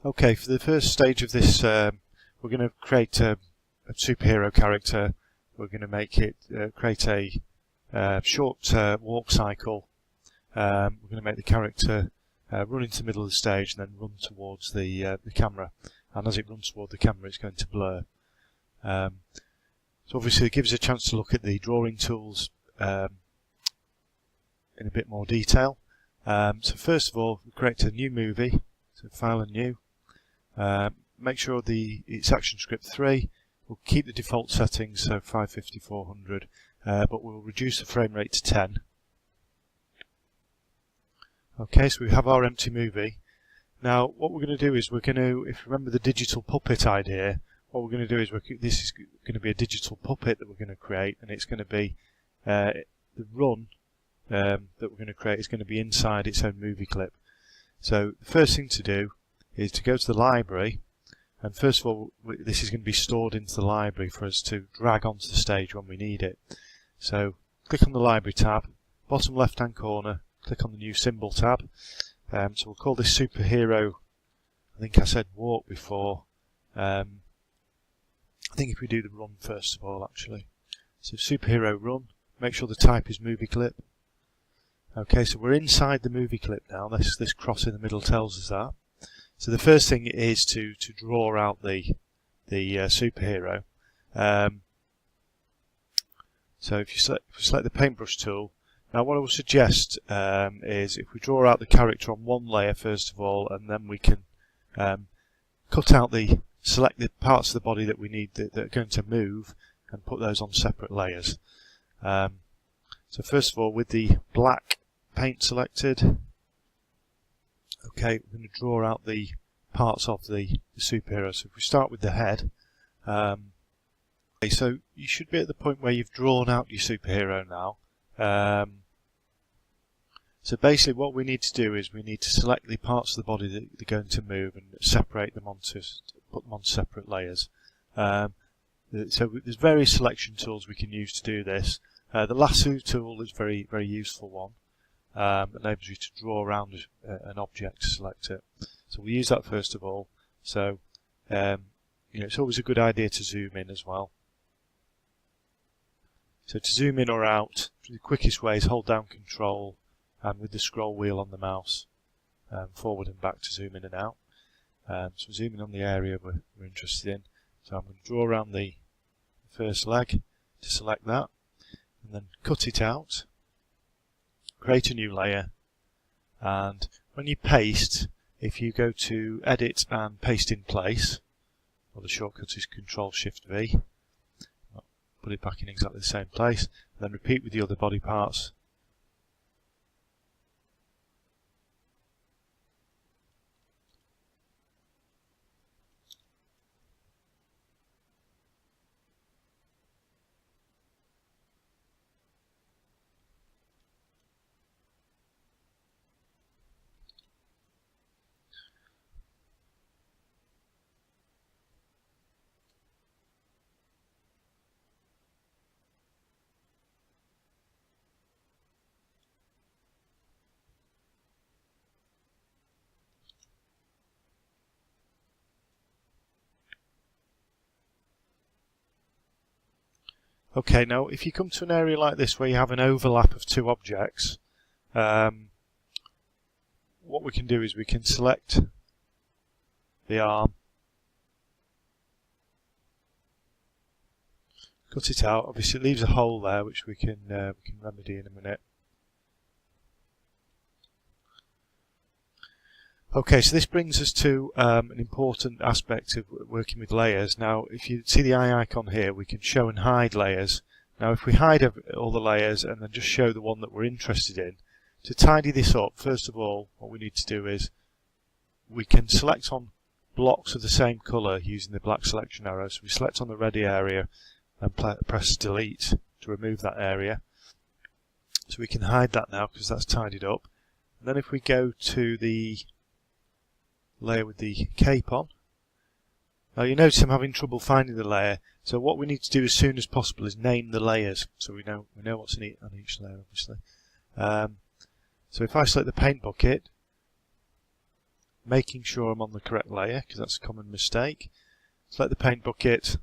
Okay, for the first stage of this, we're going to create a superhero character. We're going to make it create a short walk cycle. We're going to make the character run into the middle of the stage and then run towards the camera. And as it runs toward the camera, it's going to blur. So obviously, it gives us a chance to look at the drawing tools in a bit more detail. So first of all, we create a new movie. So File and New. Make sure it's ActionScript 3. We'll keep the default settings, so 550, 400, but we'll reduce the frame rate to 10. Okay, so we have our empty movie. Now, what we're going to do is we're going to, if you remember the digital puppet idea, what we're going to do is this is going to be a digital puppet that we're going to create, and it's going to be the run that we're going to create is going to be inside its own movie clip. So the first thing to do is to go to the library, and first of all this is going to be stored into the library for us to drag onto the stage when we need it. So click on the library tab, bottom left hand corner, click on the new symbol tab. So we'll call this superhero, I think I said walk before. I think if we do the run first of all actually. So superhero run, make sure the type is movie clip. Okay, so we're inside the movie clip now. This cross in the middle tells us that. So the first thing is to draw out the superhero. So if you select the paintbrush tool, now what I would suggest is if we draw out the character on one layer first of all, and then we can select the parts of the body that we need that are going to move, and put those on separate layers. So first of all, with the black paint selected, okay, we're going to draw out the parts of the superhero. So if we start with the head, okay, so you should be at the point where you've drawn out your superhero now. So basically what we need to do is we need to select the parts of the body that they're going to move and separate them put them on separate layers. So there's various selection tools we can use to do this. The lasso tool is a very, very useful one. Enables you to draw around an object to select it. So we'll use that first of all. So it's always a good idea to zoom in as well. So to zoom in or out, the quickest way is hold down Control and with the scroll wheel on the mouse, forward and back to zoom in and out. So we're zooming on the area we're interested in. So I'm going to draw around the first leg to select that, and then cut it out. Create a new layer, and when you paste, if you go to Edit and Paste in Place, or the shortcut is Control-Shift-V, put it back in exactly the same place, and then repeat with the other body parts. Okay, now if you come to an area like this where you have an overlap of two objects, what we can do is we can select the arm, cut it out. Obviously it leaves a hole there which we can remedy in a minute. Okay, so this brings us to an important aspect of working with layers. Now, if you see the eye icon here, we can show and hide layers. Now, if we hide all the layers and then just show the one that we're interested in, to tidy this up, first of all, what we need to do is we can select on blocks of the same colour using the black selection arrow. So we select on the ready area and press delete to remove that area. So we can hide that now because that's tidied up. And then if we go to the layer with the cape on, now you notice I'm having trouble finding the layer, so what we need to do as soon as possible is name the layers so we know what's on each layer, obviously. So if I select the paint bucket, making sure I'm on the correct layer, because that's a common mistake. Select the paint bucket.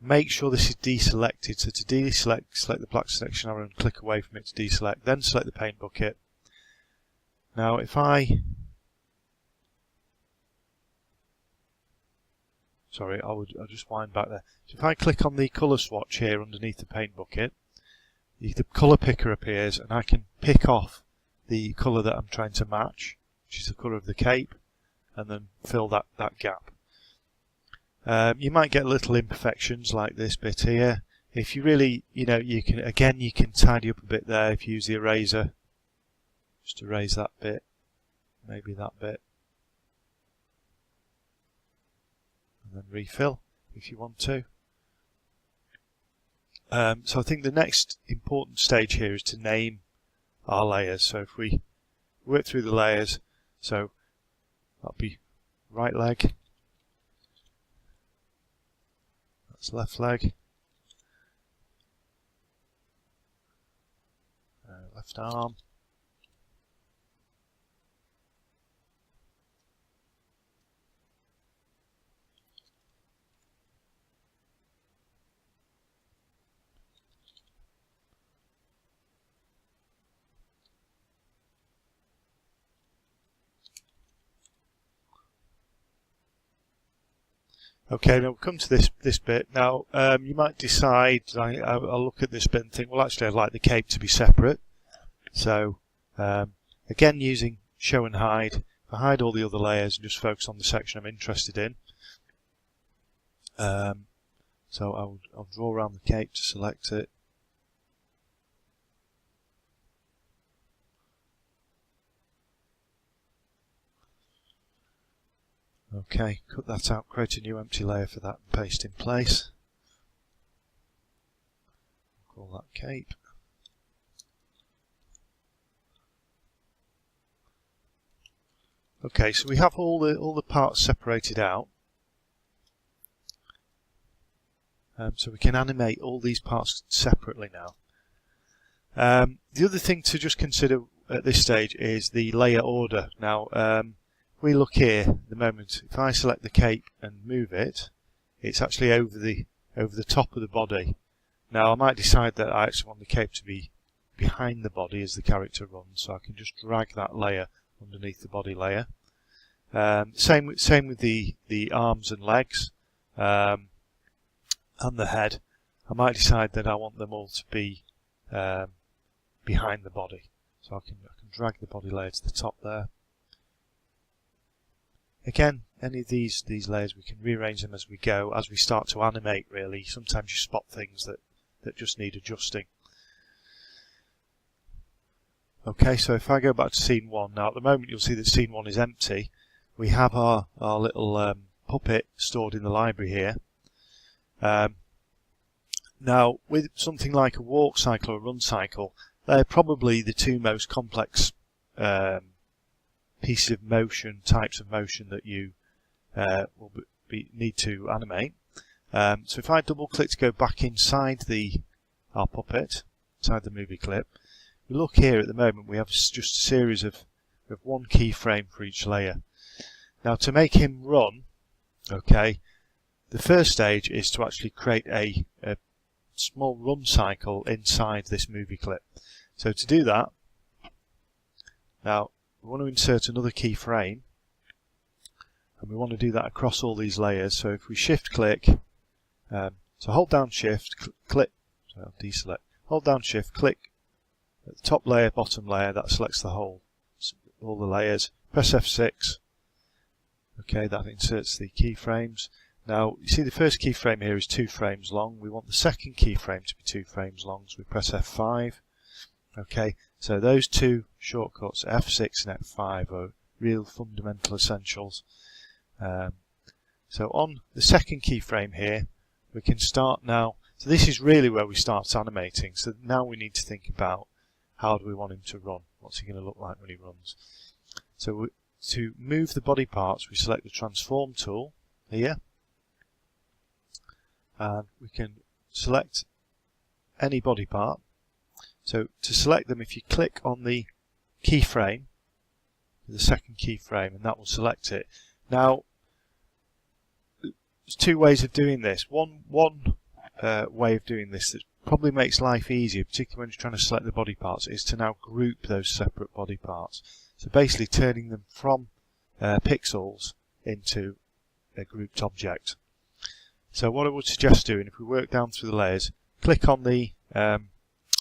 Make sure this is deselected. So to deselect, select the black selection arrow and click away from it to deselect. Then select the paint bucket. Now if I'll just wind back there. So if I click on the colour swatch here underneath the paint bucket, the colour picker appears and I can pick off the colour that I'm trying to match, which is the colour of the cape, and then fill that gap. You might get little imperfections like this bit here. If you really, you can tidy up a bit there if you use the eraser. Just erase that bit, maybe that bit. And then refill if you want to. So I think the next important stage here is to name our layers. So if we work through the layers, so that'll be right leg, that's left leg, left arm, okay, now we'll come to this bit. Now, you might decide, I'll look at this bit and think, well, actually, I'd like the cape to be separate. So, again, using show and hide, if I hide all the other layers and just focus on the section I'm interested in. So I'll draw around the cape to select it. Okay, cut that out, create a new empty layer for that and paste in place. Call that cape. Okay, so we have all the parts separated out. So we can animate all these parts separately now. The other thing to just consider at this stage is the layer order. Now, we look here at the moment, if I select the cape and move it, it's actually over the top of the body. Now I might decide that I actually want the cape to be behind the body as the character runs, so I can just drag that layer underneath the body layer. Same with the arms and legs and the head. I might decide that I want them all to be behind the body, so I can drag the body layer to the top there. Again, any of these layers, we can rearrange them as we go, as we start to animate really. Sometimes you spot things that just need adjusting. Okay, so if I go back to scene 1, now at the moment you'll see that scene 1 is empty. We have our little puppet stored in the library here. Now, with something like a walk cycle or a run cycle, they're probably the two most complex pieces of motion, types of motion that you will need to animate. So if I double click to go back inside our puppet, inside the movie clip, we look here at the moment we have just a series of one keyframe for each layer. Now to make him run, okay, the first stage is to actually create a small run cycle inside this movie clip. So to do that, now we want to insert another keyframe, and we want to do that across all these layers. So if we shift click, so hold down shift, click, so I'll deselect, hold down shift, click at the top layer, bottom layer, that selects all the layers, press F6, okay, that inserts the keyframes. Now you see the first keyframe here is 2 frames long, we want the second keyframe to be 2 frames long, so we press F5. Okay, so those two shortcuts, F6 and F5, are real fundamental essentials. So on the second keyframe here, we can start now. So this is really where we start animating. So now we need to think about how do we want him to run? What's he going to look like when he runs? So to move the body parts, we select the transform tool here, and we can select any body part. So to select them, if you click on the keyframe the second keyframe, and that will select it. Now, there's two ways of doing this. One way of doing this that probably makes life easier, particularly when you're trying to select the body parts, is to now group those separate body parts. So basically turning them from pixels into a grouped object. So what I would suggest doing, if we work down through the layers, click on the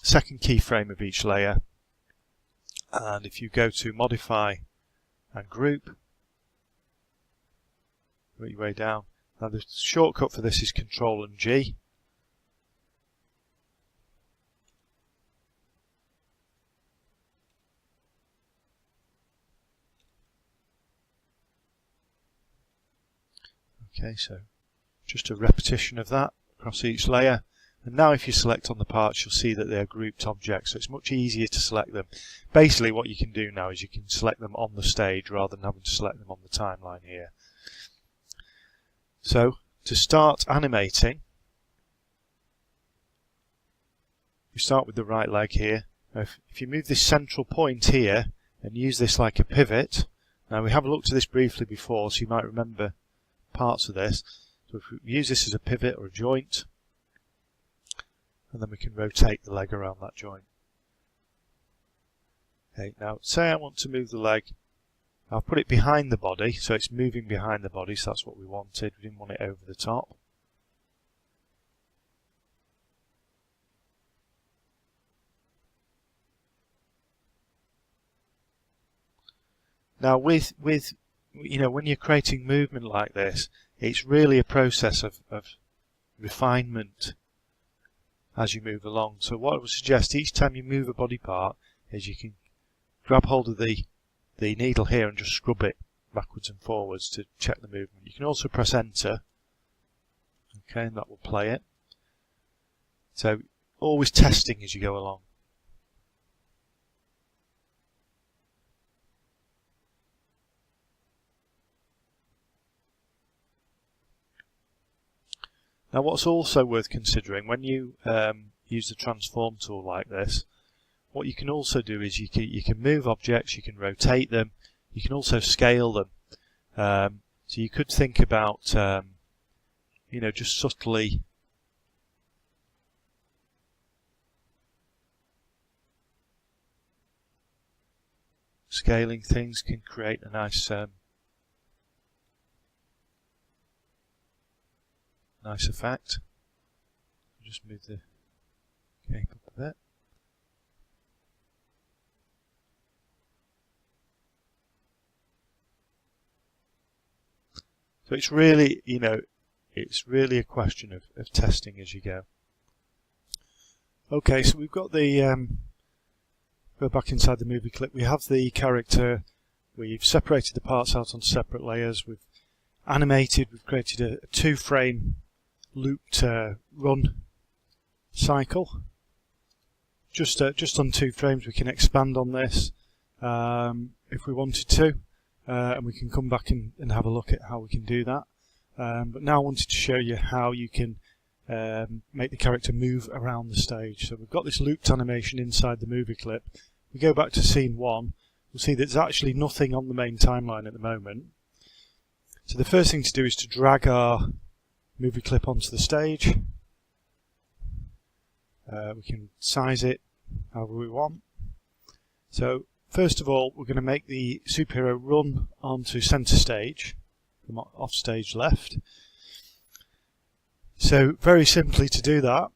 second keyframe of each layer, and if you go to Modify and Group, work your way down. Now the shortcut for this is Control and G. Okay, so just a repetition of that across each layer. And now if you select on the parts, you'll see that they're grouped objects, so it's much easier to select them. Basically what you can do now is you can select them on the stage rather than having to select them on the timeline here. So to start animating, you start with the right leg here. Now if you move this central point here and use this like a pivot, now we have looked at this briefly before, so you might remember parts of this. So if we use this as a pivot or a joint, and then we can rotate the leg around that joint. Okay, now say I want to move the leg, I'll put it behind the body, so it's moving behind the body, so that's what we wanted, we didn't want it over the top. Now with you know, when you're creating movement like this, it's really a process of refinement as you move along. So what I would suggest, each time you move a body part, is you can grab hold of the needle here and just scrub it backwards and forwards to check the movement. You can also press enter, okay, and that will play it. So always testing as you go along. Now what's also worth considering when you use the transform tool like this, what you can also do is you can move objects, you can rotate them, you can also scale them. So you could think about you know, just subtly scaling things can create a nice nice effect. Just move the cape up a bit. So it's really, you know, it's really a question of testing as you go. Okay, so we've got the go back inside the movie clip. We have the character. We've separated the parts out on separate layers. We've animated. We've created a 2-frame looped run cycle. Just on 2 frames, we can expand on this if we wanted to, and we can come back and have a look at how we can do that. But now I wanted to show you how you can make the character move around the stage. So we've got this looped animation inside the movie clip. We go back to scene 1. We'll see there's actually nothing on the main timeline at the moment. So the first thing to do is to drag our movie clip onto the stage. We can size it however we want. So first of all, we're going to make the superhero run onto centre stage from off stage left. So very simply to do that,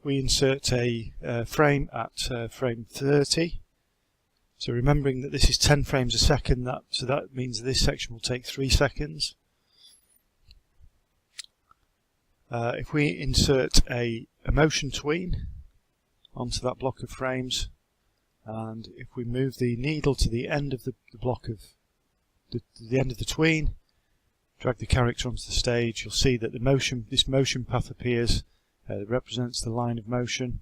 we insert a frame at frame 30. So remembering that this is 10 frames a second, so that means this section will take 3 seconds. If we insert a motion tween onto that block of frames, and if we move the needle to the end of the block of the end of the tween, drag the character onto the stage, you'll see that this motion path appears that represents the line of motion.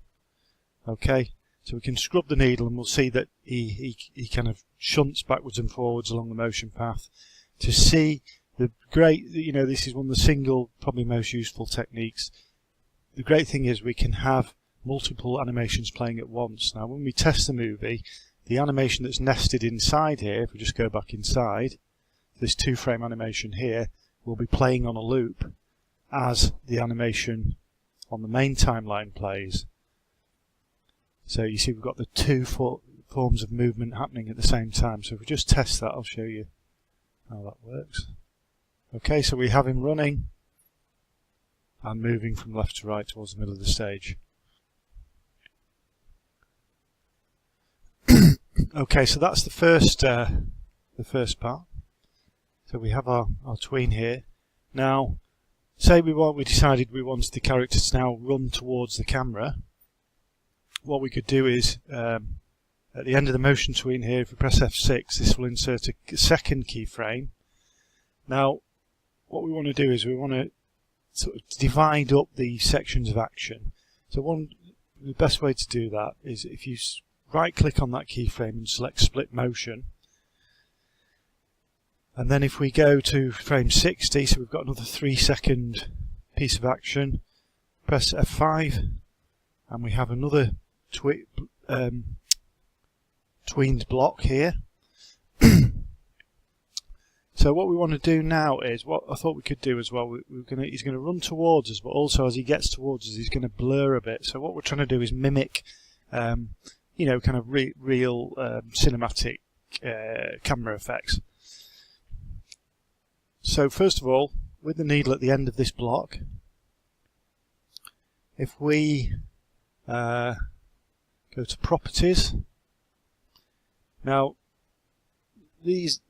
Okay, so we can scrub the needle and we'll see that he kind of shunts backwards and forwards along the motion path. To see the great, you know, this is one of the probably most useful techniques. The great thing is we can have multiple animations playing at once. Now when we test the movie, the animation that's nested inside here, if we just go back inside, this 2-frame animation here will be playing on a loop as the animation on the main timeline plays. So you see we've got the two forms of movement happening at the same time. So if we just test that, I'll show you how that works. Okay, so we have him running and moving from left to right towards the middle of the stage. Okay, so that's the first part. So we have our tween here. Now, say we decided we wanted the character to now run towards the camera. What we could do is, at the end of the motion tween here, if we press F6, this will insert a second keyframe. Now, what we want to do is we want to sort of divide up the sections of action. So the best way to do that is if you right-click on that keyframe and select Split Motion. And then if we go to frame 60, so we've got another 3-second piece of action, press F5, and we have another tweened block here. So what we want to do now is, what I thought we could do as well, he's going to run towards us, but also as he gets towards us, he's going to blur a bit. So what we're trying to do is mimic, kind of real cinematic camera effects. So first of all, with the needle at the end of this block, if we go to Properties, now this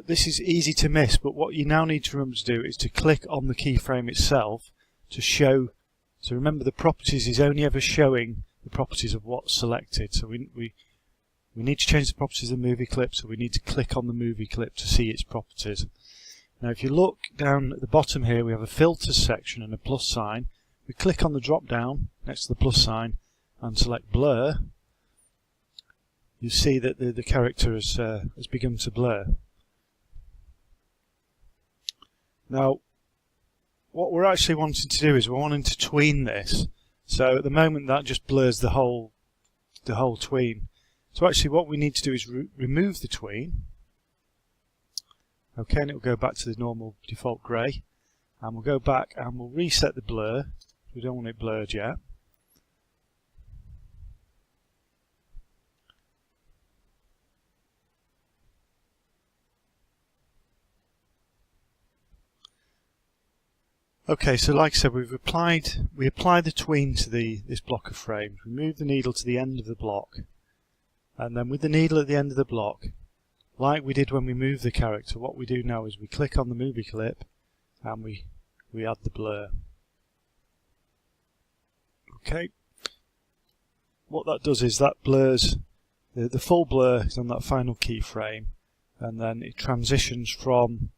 is easy to miss, but what you now need to remember to do is to click on the keyframe itself to show. So remember, the properties is only ever showing the properties of what's selected. So we need to change the properties of the movie clip, so we need to click on the movie clip to see its properties. Now if you look down at the bottom here, we have a filters section and a plus sign. We click on the drop down next to the plus sign and select blur. You see that the character has begun to blur. Now what we're actually wanting to do is we're wanting to tween this. So at the moment that just blurs the whole tween. So actually what we need to do is remove the tween. Okay, and it will go back to the normal default grey. And we'll go back and we'll reset the blur. We don't want it blurred yet. Okay, so like I said, we apply the tween to this block of frames. We move the needle to the end of the block, and then with the needle at the end of the block, like we did when we moved the character, what we do now is we click on the movie clip and we add the blur. Okay, what that does is that blurs the full blur is on that final keyframe, and then it transitions from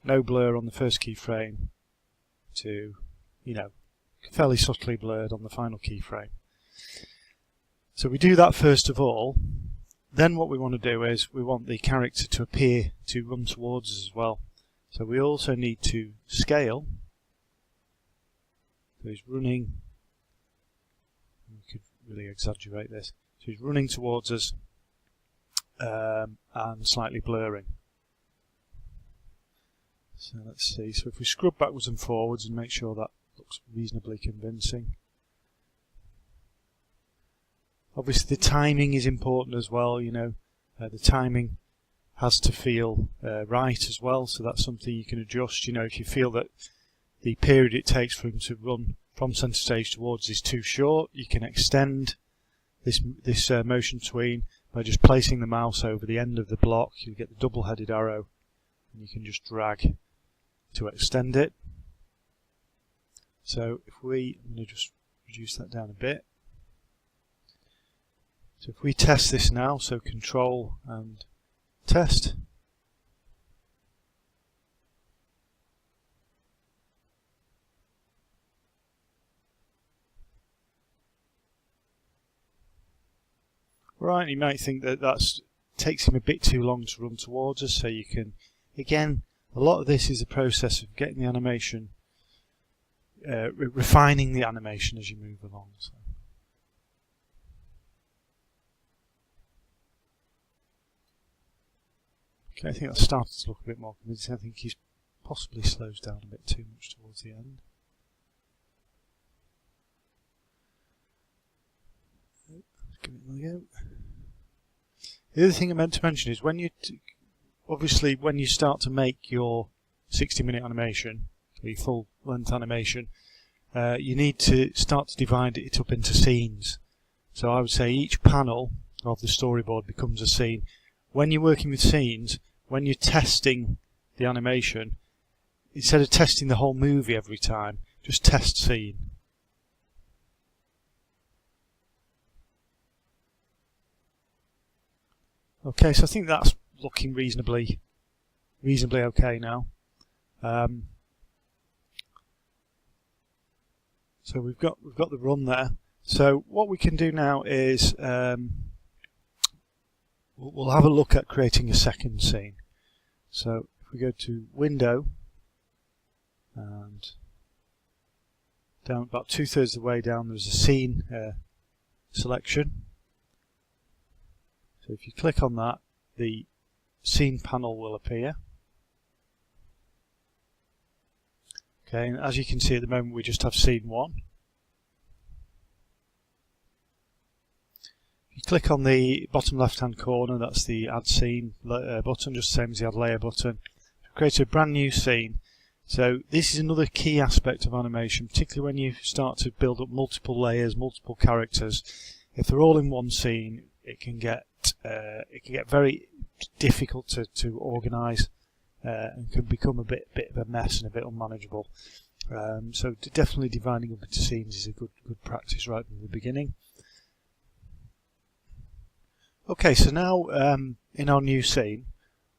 no blur on the first keyframe to, fairly subtly blurred on the final keyframe. So we do that first of all. Then what we want to do is we want the character to appear to run towards us as well. So we also need to scale. So he's running. We could really exaggerate this. So he's running towards us and slightly blurring. So let's see, so if we scrub backwards and forwards and make sure that looks reasonably convincing. Obviously the timing is important as well, the timing has to feel right as well, so that's something you can adjust. If you feel that the period it takes for him to run from centre stage towards is too short, you can extend this motion tween by just placing the mouse over the end of the block. You get the double-headed arrow and you can just drag to extend it. So I'm going to just reduce that down a bit. So if we test this now, so control and test. Right, you might think that takes him a bit too long to run towards us, so you can, again, a lot of this is a process of getting the animation, refining the animation as you move along. So. Okay, I think that's starting to look a bit more convincing. I think he's possibly slows down a bit too much towards the end. Let's give it another go. The other thing I meant to mention is when you obviously when you start to make your 60-minute animation, your full length animation, you need to start to divide it up into scenes. So I would say each panel of the storyboard becomes a scene. When you're working with scenes, when you're testing the animation, instead of testing the whole movie every time, just test scene. Okay, so I think that's looking reasonably okay now. So we've got the run there. So what we can do now is we'll have a look at creating a second scene. So if we go to Window and down about 2/3 of the way down, there's a scene selection. So if you click on that, the scene panel will appear. Okay, and as you can see at the moment we just have scene 1. If you click on the bottom left hand corner, that's the add scene button, just the same as the add layer button. Create a brand new scene. So this is another key aspect of animation, particularly when you start to build up multiple layers, multiple characters. If they're all in one scene, it can get very difficult to organise and can become a bit of a mess and a bit unmanageable. So definitely dividing up into scenes is a good practice right from the beginning. Okay, so now in our new scene,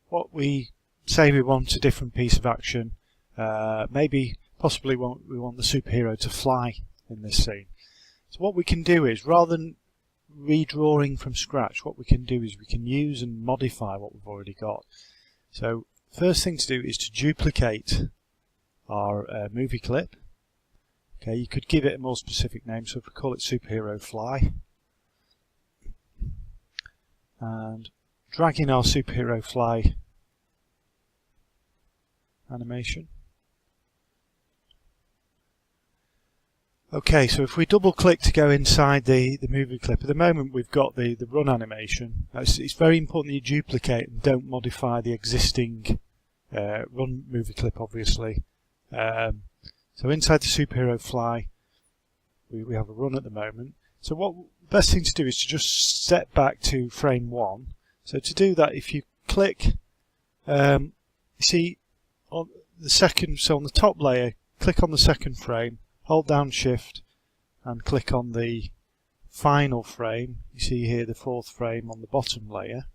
what we say we want a different piece of action. Possibly we want the superhero to fly in this scene. So what we can do is, rather than redrawing from scratch, what we can do is we can use and modify what we've already got. So first thing to do is to duplicate our movie clip. Okay, you could give it a more specific name, so if we call it Superhero Fly, and drag in our Superhero Fly animation. Okay, so if we double click to go inside the movie clip, at the moment we've got the run animation. It's very important that you duplicate and don't modify the existing run movie clip, obviously. So inside the Superhero Fly, we have a run at the moment. So what the best thing to do is to just step back to frame 1. So to do that, if you click, you see on the second, so on the top layer, click on the second frame, hold down Shift and click on the final frame. You see here the 4th frame on the bottom layer.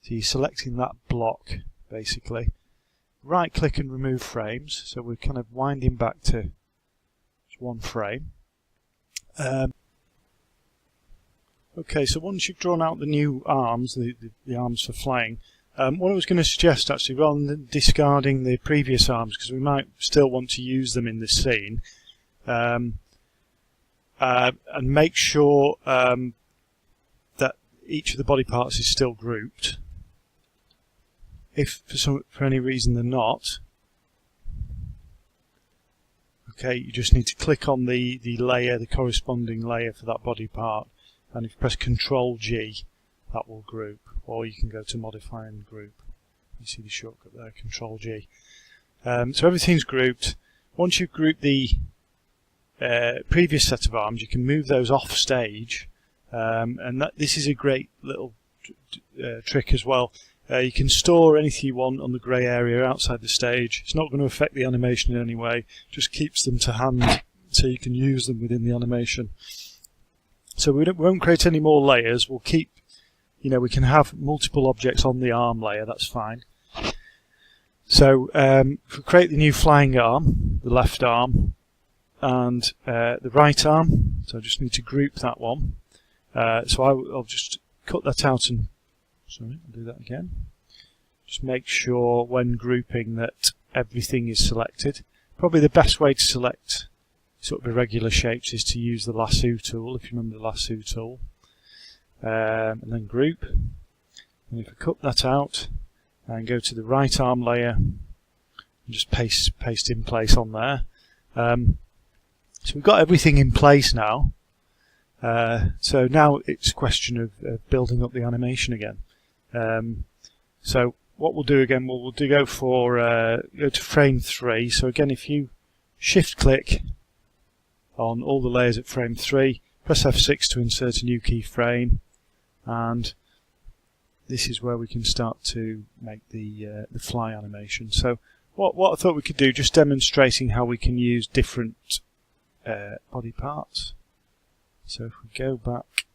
So you're selecting that block basically. Right click and remove frames, so we're kind of winding back to just one frame. Okay, so once you've drawn out the new arms, the arms for flying, what I was going to suggest actually, rather than discarding the previous arms, because we might still want to use them in this scene, and make sure that each of the body parts is still grouped. If for any reason they're not, okay, you just need to click on the layer, the corresponding layer for that body part, and if you press Ctrl G, that will group, or you can go to Modify and Group. You see the shortcut there, Ctrl G. So everything's grouped. Once you've grouped the previous set of arms, you can move those off stage, and this is a great little trick as well. You can store anything you want on the grey area outside the stage. It's not going to affect the animation in any way, just keeps them to hand so you can use them within the animation. So we won't create any more layers. We'll keep, we can have multiple objects on the arm layer, that's fine. So if we create the new flying arm, the left arm, and the right arm, so I just need to group that one. So I'll just cut that out and, sorry, I'll do that again. Just make sure when grouping that everything is selected. Probably the best way to select sort of irregular shapes is to use the lasso tool, if you remember the lasso tool. And then group. And if I cut that out, and go to the right arm layer and just paste in place on there. So we've got everything in place now. So now it's a question of building up the animation again. So what we'll do again, we'll go to frame 3. So again, if you shift click on all the layers at frame 3, press F6 to insert a new keyframe, and this is where we can start to make the fly animation. So what I thought we could do, just demonstrating how we can use different body parts. So if we go back,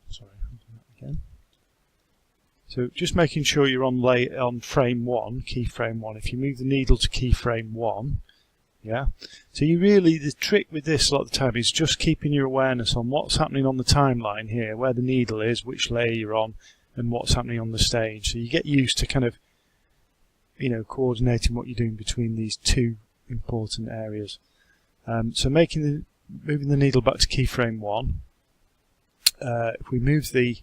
sorry, I'll do that again. So just making sure you're on frame 1, keyframe 1. If you move the needle to keyframe 1, yeah. So the trick with this a lot of the time is just keeping your awareness on what's happening on the timeline here, where the needle is, which layer you're on, and what's happening on the stage. So you get used to kind of, coordinating what you're doing between these two important areas. So moving the needle back to keyframe 1. If we move the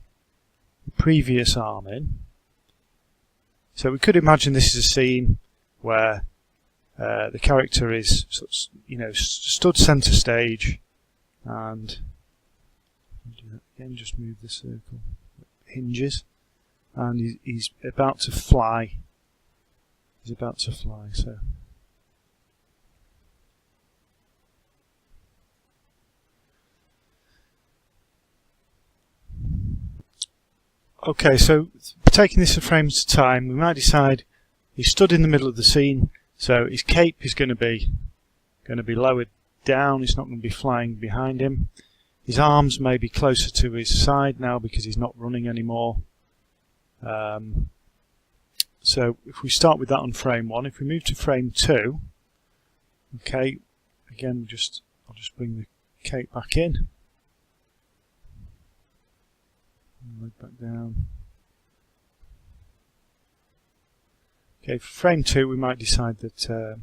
previous arm in, so we could imagine this is a scene where the character is stood centre stage, and do that again, just move the circle, hinges, and he's about to fly. He's about to fly. So okay, so taking this a frame at a time, we might decide he's stood in the middle of the scene, so his cape is going to be lowered down. It's not going to be flying behind him. His arms may be closer to his side now because he's not running anymore. So if we start with that on frame 1, if we move to frame 2, okay, again I'll just bring the cape back in. Leg back down. Okay, for frame 2 we might decide that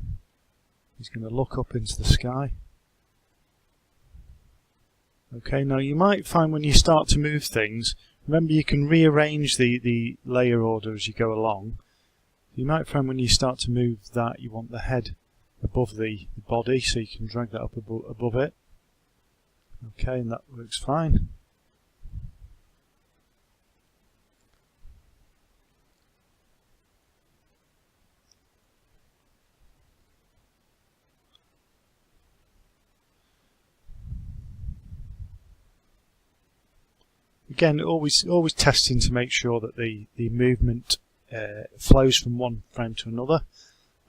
he's going to look up into the sky. Okay, now you might find when you start to move things, remember you can rearrange the layer order as you go along. You might find when you start to move that you want the head above the body, so you can drag that up above it. Okay, and that works fine. Again, always testing to make sure that the movement flows from one frame to another.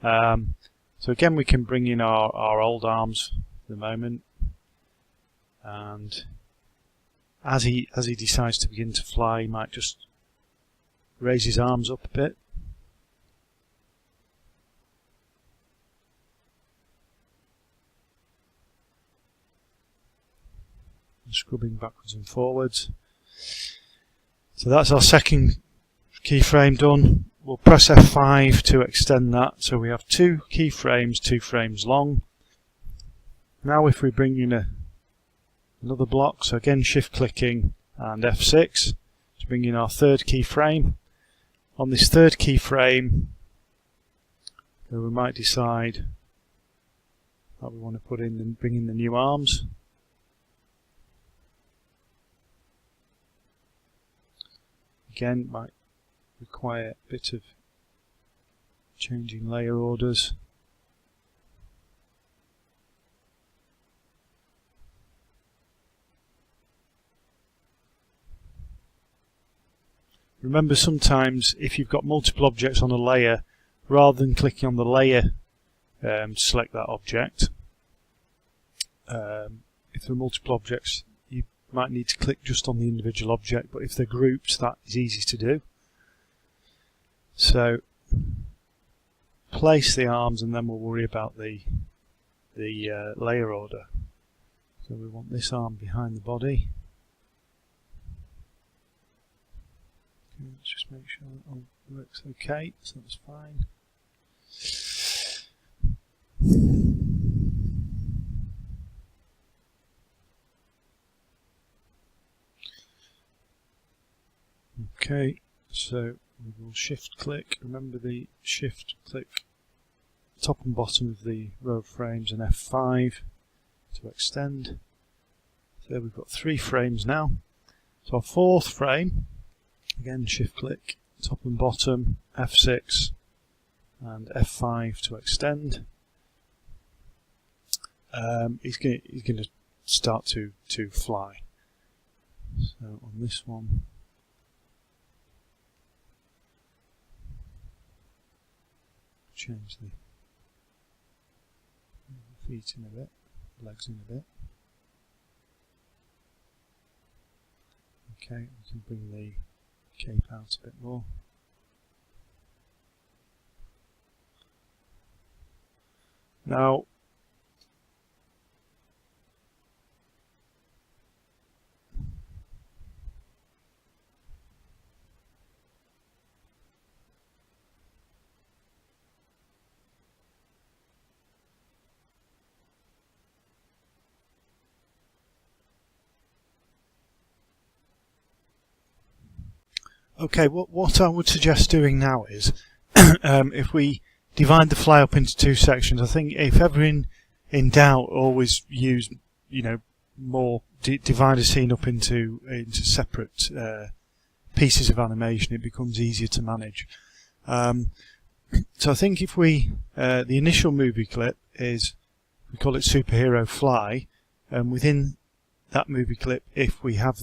So again, we can bring in our old arms for the moment, and as he decides to begin to fly, he might just raise his arms up a bit. And scrubbing backwards and forwards. So that's our second keyframe done. We'll press F5 to extend that, so we have 2 keyframes, 2 frames long. Now if we bring in another block, so again shift clicking and F6 to bring in our third keyframe. On this third keyframe, we might decide that we want to put in and bring in the new arms. Again, might require a bit of changing layer orders. Remember, sometimes if you've got multiple objects on a layer, rather than clicking on the layer to select that object, if there are multiple objects, you might need to click just on the individual object, but if they're grouped, that is easy to do. So place the arms, and then we'll worry about the layer order. So we want this arm behind the body. Okay, let's just make sure that all works okay, so that's fine. Okay, so we will shift click. Remember the shift click top and bottom of the row of frames and F5 to extend. So we've got 3 frames now. So our 4th frame, again shift click top and bottom, F6 and F5 to extend. He's going to start to fly. So on this one, change the feet in a bit, legs in a bit. Okay, we can bring the cape out a bit more. Now, okay, what I would suggest doing now is, if we divide the fly up into 2 sections, I think if ever in doubt, always use, more divide a scene up into separate pieces of animation. It becomes easier to manage. So I think if we the initial movie clip is, we call it Superhero Fly, and within that movie clip, if we have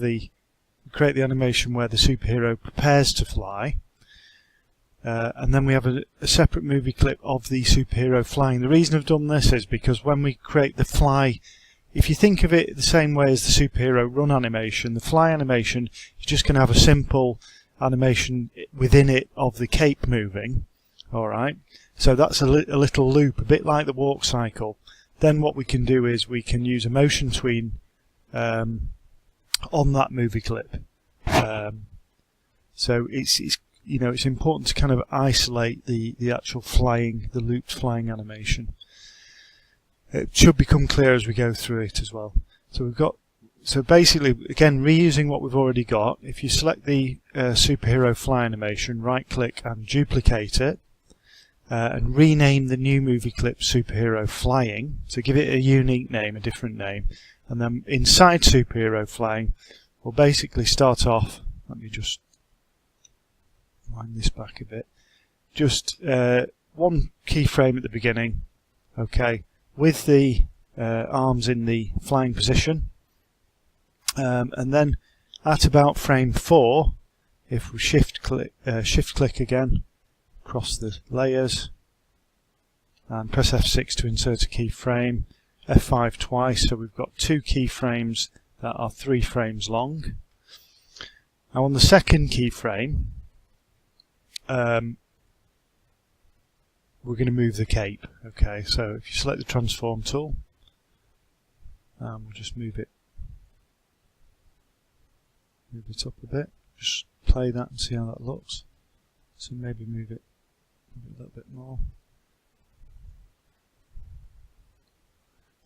create the animation where the superhero prepares to fly, and then we have a separate movie clip of the superhero flying. The reason I've done this is because when we create the fly, if you think of it the same way as the superhero run animation, the fly animation is just going to have a simple animation within it of the cape moving. Alright, so that's a little loop, a bit like the walk cycle. Then what we can do is we can use a motion tween on that movie clip. So it's important to kind of isolate the actual flying, the looped flying animation. It should become clear as we go through it as well. So basically, again, reusing what we've already got. If you select the superhero fly animation, right click and duplicate it, and rename the new movie clip Superhero Flying. So give it a unique name, a different name. And then inside Superhero Flying, we'll basically start off, let me just wind this back a bit, just 1 keyframe at the beginning, okay, with the arms in the flying position, and then at about frame 4, if we shift click again across the layers and press F6 to insert a keyframe, F5 twice, so we've got 2 keyframes that are 3 frames long. Now on the second keyframe, we're going to move the cape. Okay, so if you select the transform tool, we'll just move it up a bit. Just play that and see how that looks. So maybe move it a little bit more.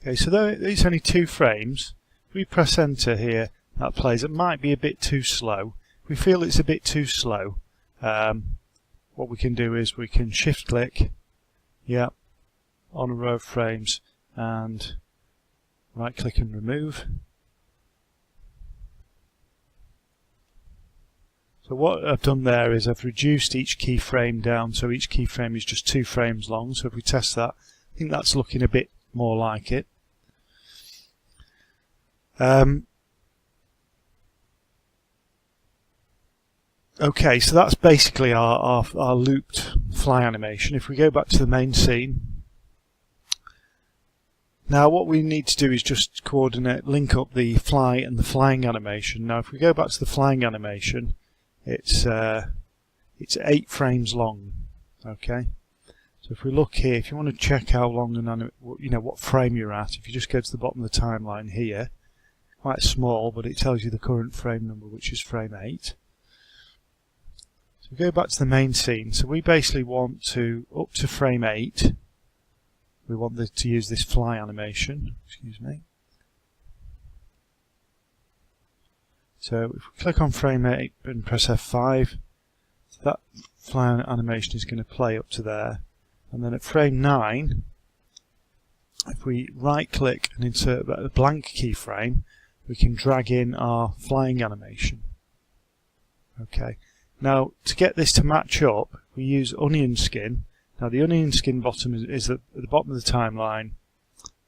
Okay, so though it's only 2 frames, if we press enter here, that plays. It might be a bit too slow. If we feel it's a bit too slow, what we can do is we can shift click, on a row of frames, and right click and remove. So what I've done there is I've reduced each keyframe down, so each keyframe is just 2 frames long. So if we test that, I think that's looking a bit more like it. Okay, so that's basically our looped fly animation. If we go back to the main scene, now what we need to do is just link up the fly and the flying animation. Now if we go back to the flying animation, it's 8 frames long. Okay, so if we look here, if you want to check how long and what frame you're at, if you just go to the bottom of the timeline here, quite small, but it tells you the current frame number, which is frame 8. So we go back to the main scene. So we basically want to, up to frame 8, we want to use this fly animation. Excuse me. So if we click on frame 8 and press F5, that fly animation is going to play up to there, and then at frame 9, if we right click and insert a blank keyframe, we can drag in our flying animation. Okay, now to get this to match up, we use onion skin. Now the onion skin bottom is at the bottom of the timeline.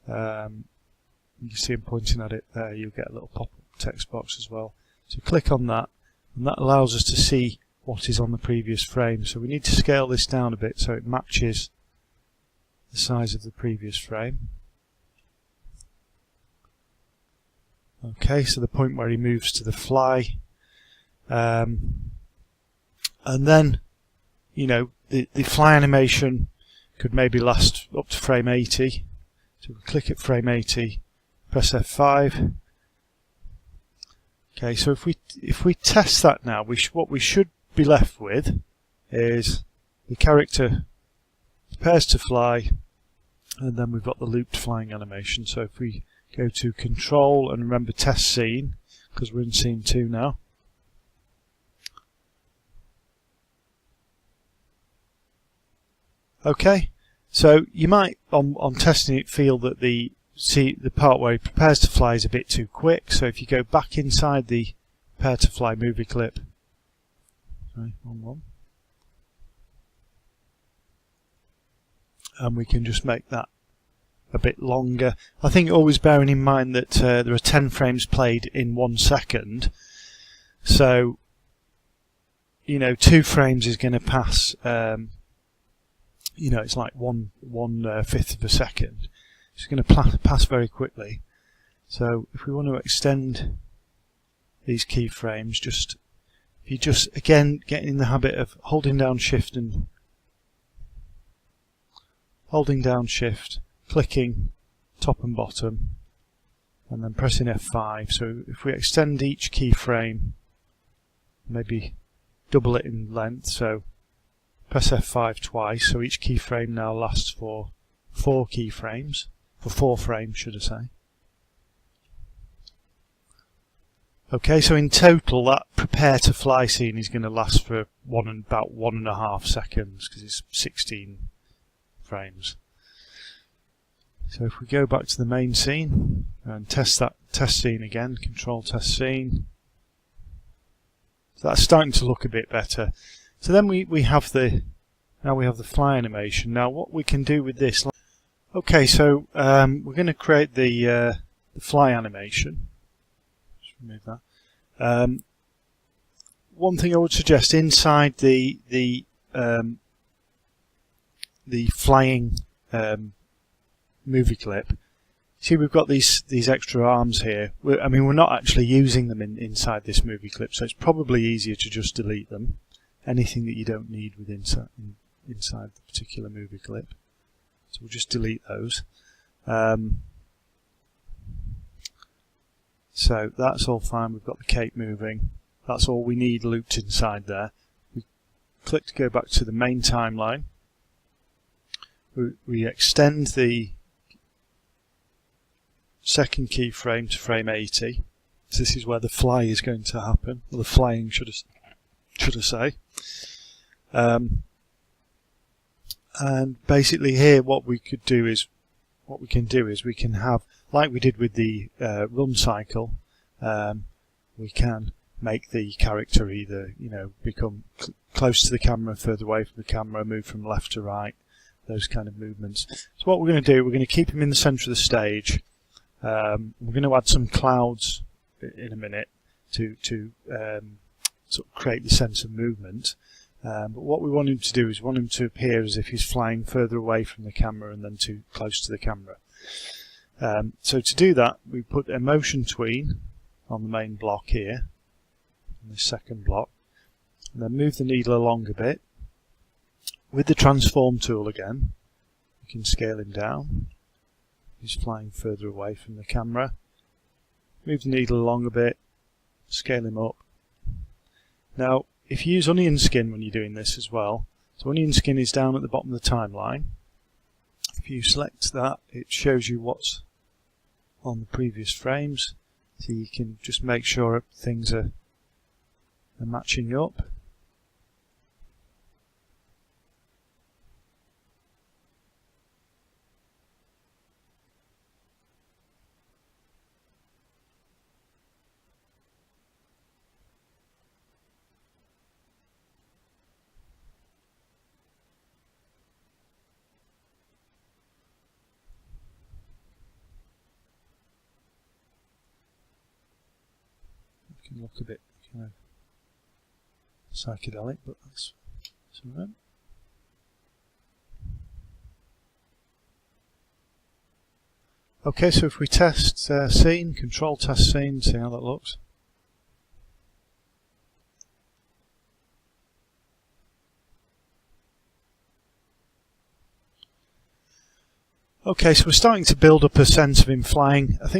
You can see I'm pointing at it there. You'll get a little pop-up text box as well. So click on that, and that allows us to see what is on the previous frame. So we need to scale this down a bit so it matches the size of the previous frame. Okay, so the point where he moves to the fly, and then, you know, the fly animation could maybe last up to frame 80. So we click at frame 80, press F5. Okay, so if we test that now, what we should be left with is the character prepares to fly, and then we've got the looped flying animation. So if we go to Control and remember Test Scene, because we're in Scene 2 now. Okay, so you might, on testing it, feel that the part where he prepares to fly is a bit too quick. So if you go back inside the Prepare to Fly movie clip, and we can just make that a bit longer. I think always bearing in mind that there are 10 frames played in 1 second, so you know 2 frames is going to pass. You know, it's like 1/5 of a second. It's going to pass very quickly. So if we want to extend these keyframes, if you just again get in the habit of holding down Shift, clicking top and bottom, and then pressing F5. So if we extend each keyframe, maybe double it in length, so press F5 twice, so each keyframe now lasts for 4 keyframes, for 4 frames should I say. Okay, so in total that prepare to fly scene is going to last for about 1.5 seconds because it's 16 frames. So if we go back to the main scene and test that test scene again, Control Test Scene, so that's starting to look a bit better. So then we have the fly animation. Now what we can do with this, okay, so we're going to create the fly animation. Just remove that. One thing I would suggest inside the flying movie clip, see we've got these extra arms here. I mean, we're not actually using them inside this movie clip, so it's probably easier to just delete them. Anything that you don't need inside the particular movie clip. So we'll just delete those. So that's all fine. We've got the cape moving. That's all we need looped inside there. We click to go back to the main timeline. We extend the second keyframe to frame 80. So this is where the fly is going to happen, or the flying should I say. And basically here what we can do is we can have, like we did with the run cycle, we can make the character either become close to the camera, further away from the camera, move from left to right, those kind of movements. So what we're going to do, we're going to keep him in the centre of the stage. We're going to add some clouds in a minute to sort of create the sense of movement. But what we want him to do is we want him to appear as if he's flying further away from the camera and then too close to the camera. So to do that, we put a motion tween on the main block here, on the second block, and then move the needle along a bit. With the transform tool again, we can scale him down. He's flying further away from the camera. Move the needle along a bit, scale him up. Now, if you use onion skin when you're doing this as well, so onion skin is down at the bottom of the timeline. If you select that, it shows you what's on the previous frames, so you can just make sure things are matching up. can look a bit kind of psychedelic, but that's alright. Okay, so if we test scene, control test scene, see how that looks. Okay, so we're starting to build up a sense of him flying. I think